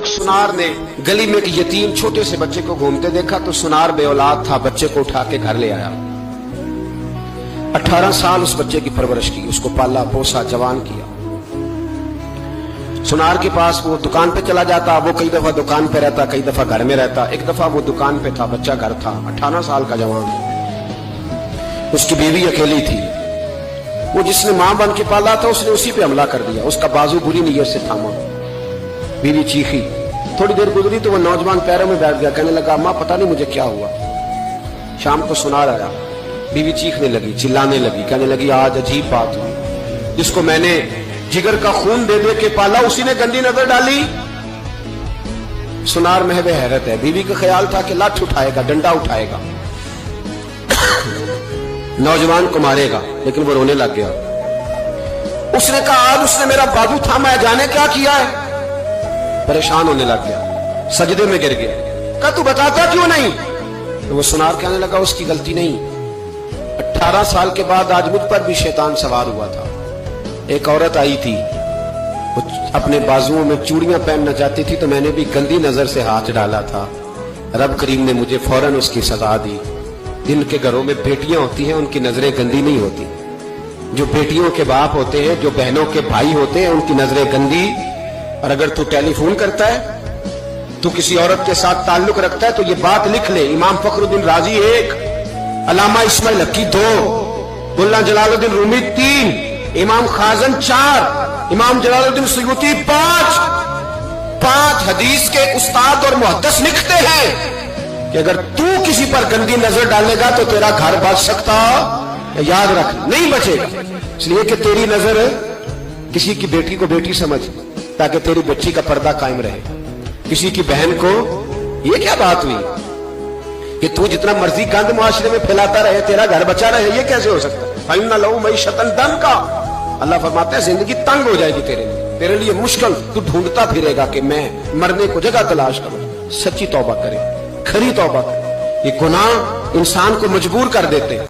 सुनार ने गली में एक यतीम छोटे से बच्चे को घूमते देखा तो सुनार बे औलाद था, बच्चे को उठा के घर ले आया। 18 साल उस बच्चे की परवरिश की, उसको पाला पोसा जवान किया। सुनार के पास वो दुकान पे चला जाता, वो कई दफा दुकान पे रहता, कई दफा घर में रहता। एक दफा वो दुकान पे था, बच्चा घर था, 18 साल का जवान। उसकी बीवी अकेली थी। वो जिसने मां बन के पाला था उसने उसी पे हमला कर दिया, उसका बाजू बुरी नीयत से थामा। बीवी चीखी, थोड़ी देर गुजरी तो वो नौजवान पैरों में बैठ गया, कहने लगा मां पता नहीं मुझे क्या हुआ। शाम को सुनार आया, बीवी चीखने लगी, चिल्लाने लगी, कहने लगी आज अजीब बात हुई, जिसको मैंने जिगर का खून दे दे के पाला उसी ने गंदी नजर डाली। सुनार महवे हैरत है। बीवी का ख्याल था कि लाठ उठाएगा, डंडा उठाएगा, नौजवान को मारेगा, लेकिन वो रोने लग गया। उसने कहा आज उसने मेरा बाजू थामा है, जाने क्या किया है। परेशान होने लग गया, सजदे में गिर गया, कहा तू बताता क्यों नहीं। तो वो सुनार कहने लगा उसकी गलती नहीं, 18 साल के बाद आज मुझ पर भी शैतान सवार हुआ था। एक औरत आई थी, वो अपने बाजुओं में चूड़ियां पहनना चाहती थी तो मैंने भी गंदी नजर से हाथ डाला था। रब करीम ने मुझे फौरन उसकी सजा दी। जिनके घरों में बेटियां होती हैं उनकी नजरें गंदी नहीं होती, जो बेटियों के बाप होते हैं, जो बहनों के भाई होते हैं, उनकी नजरें गंदी। और अगर तू टेलीफोन करता है, तू किसी औरत के साथ ताल्लुक रखता है तो ये बात लिख ले, इमाम फखरुद्दीन राजी 1, अल्लामा इस्माइल हक्की 2, मुल्ला जलालुद्दीन रूमी 3, इमाम खाजन 4, इमाम जलालुद्दीन सुयूती 5 हदीस के उस्ताद और मुहद्दिस लिखते हैं कि अगर तू किसी पर गंदी नजर डालेगा तो तेरा घर बच सकता, याद रख नहीं बचेगा। इसलिए कि तेरी नजर किसी की बेटी को बेटी समझ, ताकि तेरी बच्ची का पर्दा कायम रहे। किसी की बहन को, ये क्या बात हुई कि तू जितना मर्जी गंद मुआशरे में फैलाता रहे तेरा घर बचा रहे, ये कैसे हो सकता है। फाइना लहू मईशतन दम का, अल्लाह फरमाता है जिंदगी तंग हो जाएगी तेरे लिए मुश्किल, तू ढूंढता फिरेगा कि मैं मरने को जगह तलाश करूं। सच्ची तौबा करे, खरी तौबा करे। ये गुनाह इंसान को मजबूर कर देते हैं।